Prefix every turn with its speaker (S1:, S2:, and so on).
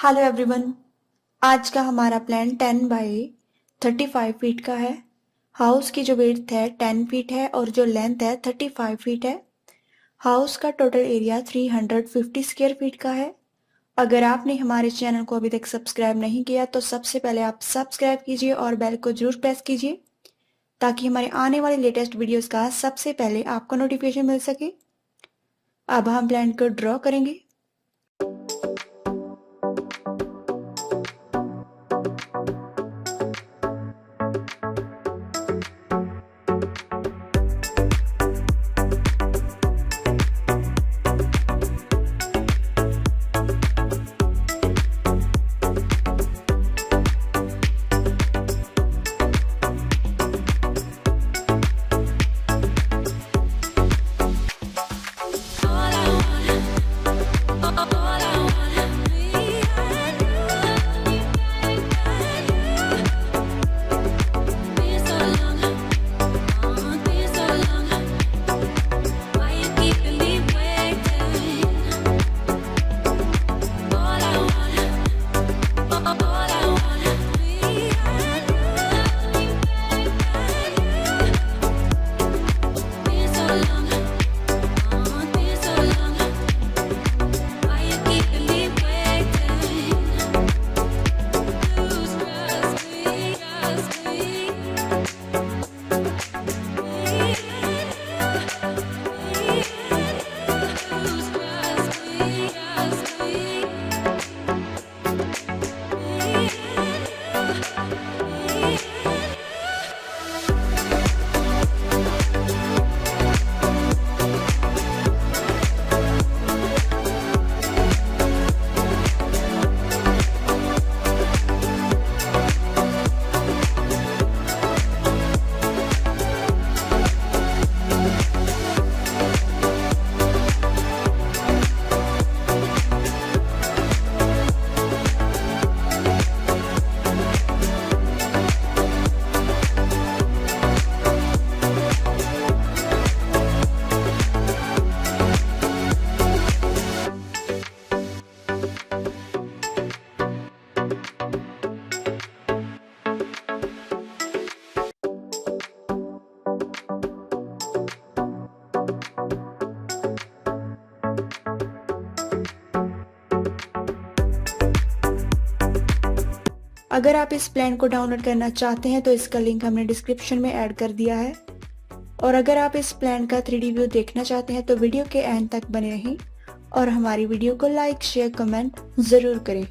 S1: Hello everyone. आज का हमारा प्लान 10 बाई 35 फीट का है। हाउस की जो विड्थ है 10 फीट है और जो लेंथ है 35 फीट है। हाउस का टोटल एरिया 350 स्क्वायर फीट का है। अगर आपने हमारे चैनल को अभी तक सब्सक्राइब नहीं किया तो सबसे पहले आप सब्सक्राइब कीजिए और बेल को जरूर प्रेस कीजिए ताकि हमारे आने वाले लेटेस्ट वीडियोस का सबसे पहले आपको नोटिफिकेशन मिल सके। अब हम प्लान को ड्रॉ करेंगे। अगर आप इस प्लान को डाउनलोड करना चाहते हैं तो इसका लिंक हमने डिस्क्रिप्शन में ऐड कर दिया है। और अगर आप इस प्लान का 3D व्यू देखना चाहते हैं तो वीडियो के एंड तक बने रहें और हमारी वीडियो को लाइक शेयर कमेंट जरूर करें।